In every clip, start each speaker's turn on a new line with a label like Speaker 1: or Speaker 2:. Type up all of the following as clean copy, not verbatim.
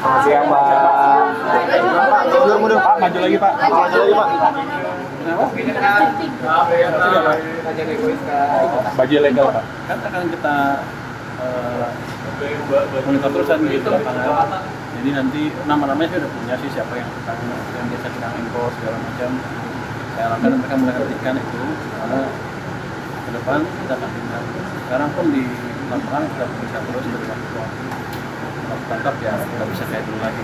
Speaker 1: Selamat siang, Pak. Mundur. Pak, maju lagi, Pak. Maju lagi, Pak. Baju legal, Pak.
Speaker 2: Kan akan kita monitor terusan di lapangan. Jadi nanti nama-namanya saya udah punya sih, siapa yang biasa tukang impor segala macam. Saya harapkan mereka mulai ngertikan itu, karena ke depan kita akan tindak. Sekarang pun di lapangan kita bisa terus dari waktu ke waktu. Kalau tangkap ya nggak bisa kayak dulu lagi.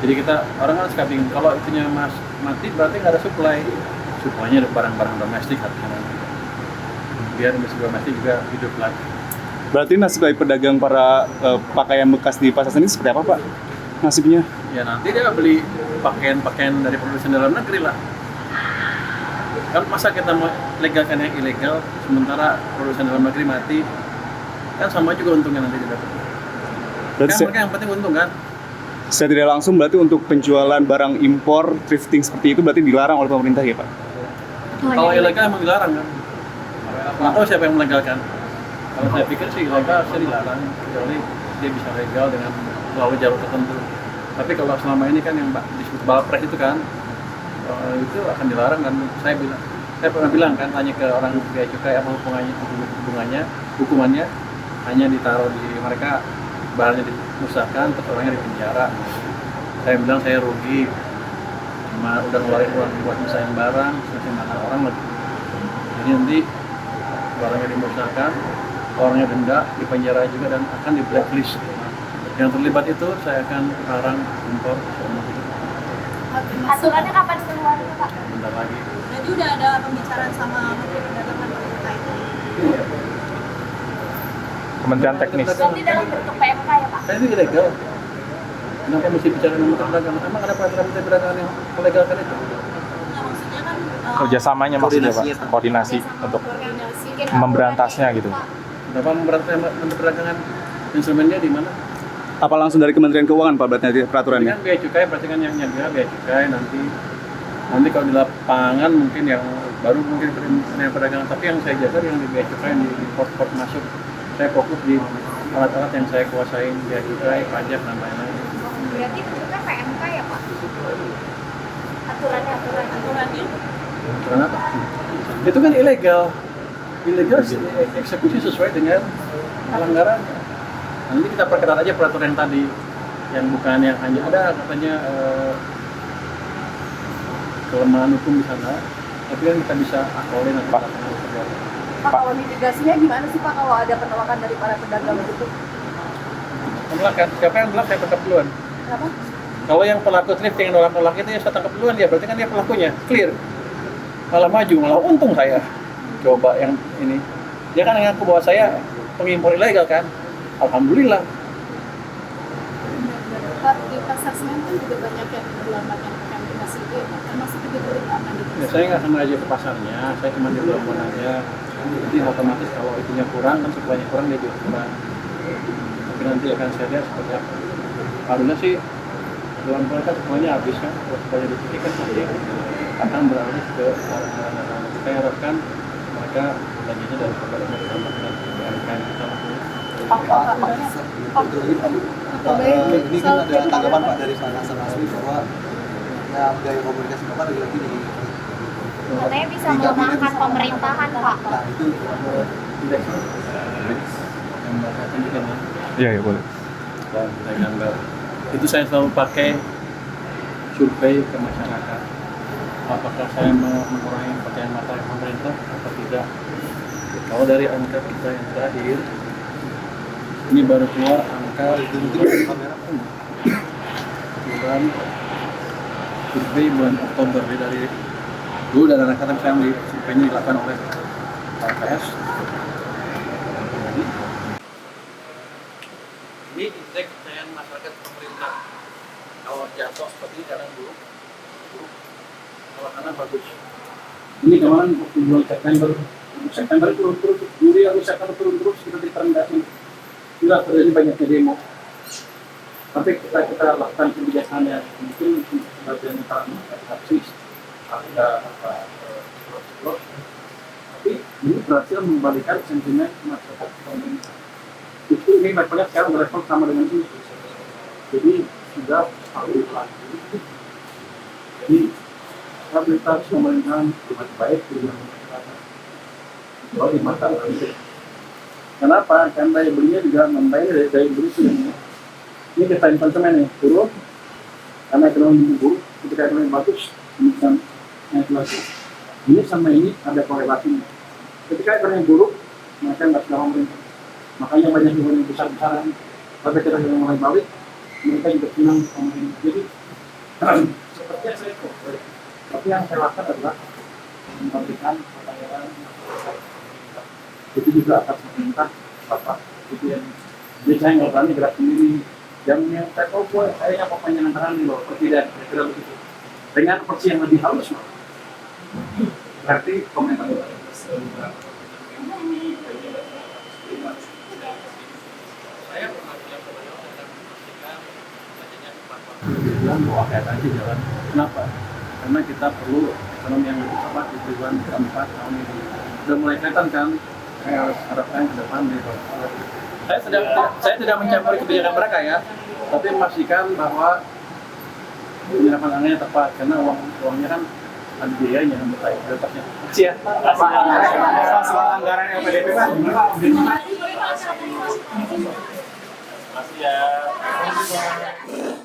Speaker 2: Jadi kita orang kan suka bingung, kalau itunya mati berarti nggak ada supply-nya ada barang-barang domestik harusnya nanti. Biar industri domestik juga hidup lagi.
Speaker 1: Berarti nasib dari pedagang para pakaian bekas di pasar seni seperti apa, Pak? Nasibnya?
Speaker 2: Ya nanti dia beli pakaian dari produsen dalam negeri lah. Kan masa kita mau legalkan yang ilegal, sementara produsen dalam negeri mati, kan sama juga untungnya nanti didapat. Kan mereka yang penting untung kan?
Speaker 1: Saya tidak langsung berarti untuk penjualan barang impor, thrifting seperti itu berarti dilarang oleh pemerintah ya, Pak?
Speaker 2: Kalau ilegal emang dilarang kan? Nggak tahu siapa yang melegalkan. Kalau saya pikir sih ilegal saya dilarang, kecuali dia bisa legal dengan melalui jalur tertentu. Tapi kalau selama ini kan yang disebut balpres itu kan, itu akan dilarang kan. Saya pernah bilang kan, tanya ke orang bea cukai apa hukumannya hanya ditaruh di mereka, barangnya dimusnahkan, terus orangnya di penjara. Saya bilang saya rugi, cuma udah ngeluarin uang buat misahin barang, masih mana orang lagi. Jadi nanti barangnya dimusnahkan, orangnya denda, di penjara juga, dan akan di blacklist. Yang terlibat itu saya akan larang impor semua.
Speaker 3: Aturannya kapan keluarnya, Pak?
Speaker 2: Bentar lagi.
Speaker 3: Jadi udah ada pembicaraan sama Menteri Perdagangan terkait ini.
Speaker 2: Iya.
Speaker 1: Kementerian Teknis.
Speaker 3: Berarti dalam bentuk PMK ya, Pak?
Speaker 2: Kan itu ilegal. Kenapa mesti bicara dengan Menteri Perdagangan? Emang ada peraturan Menteri Perdagangan yang melegalkan itu?
Speaker 3: Nah, maksudnya kan
Speaker 1: Kerjasamanya maksudnya, Pak? Koordinasi untuk memberantasnya gitu.
Speaker 2: Kenapa memberantas Menteri Perdagangan? Instrumennya di mana?
Speaker 1: Apa langsung dari Kementerian Keuangan, Pak, berarti
Speaker 2: Ini
Speaker 1: peraturannya?
Speaker 2: kan bea cukai, berarti kan yang nyaga bea cukai nanti kalau di lapangan mungkin yang baru mungkin Kementerian Perdagangan, tapi yang saya jaga yang di bea cukai, yang di port masuk, saya fokus di alat-alat yang saya kuasain, bea cukai, pajak dan lain-lain.
Speaker 3: berarti bentuknya PMK ya, Pak? Aturannya.
Speaker 2: Aturan apa? Itu kan ilegal eksekusi sesuai dengan pelanggarannya. Nanti kita perketat aja peraturan yang tadi, yang bukan yang hanya ada katanya kelemahan hukum di sana, tapi kan kita bisa akolin nanti.
Speaker 3: Pak, kalau mitigasinya gimana sih, Pak, kalau ada penolakan dari para pedagang itu?
Speaker 2: Penolakan, siapa yang nolak saya tangkap duluan.
Speaker 3: Kenapa?
Speaker 2: Kalau yang pelaku thrifting yang nolak itu ya saya tangkap duluan dia, berarti kan dia pelakunya, clear. Malah maju, malah untung saya. Coba yang ini, dia kan ngaku bahwa saya pengimpor ilegal kan, alhamdulillah.
Speaker 3: Pak, di pasar Senen kan juga banyak yang berlambat yang komunikasi itu ya, Pak. Termasuk juga berlambat gitu.
Speaker 2: Ya, saya nggak sama aja ke pasarnya, saya cuma di pelabuhan aja. Jadi otomatis kalau itunya kurang, kan supply-nya kurang, dia juga kurang. Tapi nanti akan saya lihat seperti apa. Alhamdulillah sih, dalam mereka semuanya habis kan, kalau supply-nya dikit kan nanti akan beralih ke saya harapkan mereka belanjanya dari pemerintah ditambahkan UMKM kita.
Speaker 4: Ini kan ada tanggapan Pak dari Hasan Nasri bahwa ya gaya komunikasi Bapak lagi gini.
Speaker 3: Katanya bisa melemahkan pemerintahan, Pak.
Speaker 4: Nah itu
Speaker 2: Indeks yang Bapak tunjukkan ya.
Speaker 1: Iya, boleh.
Speaker 2: Dan saya gambar. Itu saya selalu pakai survei ke masyarakat. Apakah saya mengurangi pakaian mata pemerintah atau tidak? Kalau dari angka kita yang terakhir, ini baru keluar angka bulan survei bulan Oktober dari dulu dari angka yang surveinya dilakukan oleh LPS. Ini indeks kepercayaan masyarakat pemerintah. Kalau jatuh seperti ini kadang buruk, kalau kanan bagus. Ini kemarin bulan September turun terus, Juli atau September turun terus, kita terendah sini. Tidak terjadi banyaknya demo. Tapi kita lakukan kebijakannya, mungkin bagian utama habis ada tapi ini berhasil membalikan sentimen masyarakat pemerintah. Justru ini levelnya sekarang berlevel sama dengan ini. Jadi sudah stabilitas. Jadi stabilitas pemerintahan lebih baik di mata nanti. Kenapa? Karena daya belinya juga membayar dari daya beli ini. Ini kita konsumen nih turun karena ekonomi buruk. Ketika ekonomi bagus, bisa naik lagi. Ini sama ini ada korelasinya. Ketika ekonomi buruk, maka nggak sudah pemerintah. Makanya banyak yang besar-besaran. Tapi kita yang mulai balik, mereka juga senang pemerintah. Jadi seperti yang saya kok. Tapi yang saya lakukan adalah memberikan pertanyaan. Itu juga atas pemerintah bapak. Itu yang jadi saya nggak berani gerak sendiri. Yang saya tahu saya pokoknya nantaran loh, tidak begitu. Dengan porsi yang lebih halus, berarti komentar. Saya pernah bilang bahwa kayak tadi jalan. Kenapa? Karena kita perlu ekonomi yang lebih cepat di triwulan keempat tahun ini. Sudah mulai kelihatan kan? Saya harus harapkan ke depan di saya tidak mencampuri kebijakan mereka ya, tapi memastikan bahwa penyerapan anggarannya tepat karena uangnya kan ada biayanya yang bertanya prioritasnya. Makasih ya.
Speaker 1: Soal anggaran LPDP Pak.
Speaker 2: Makasih ya.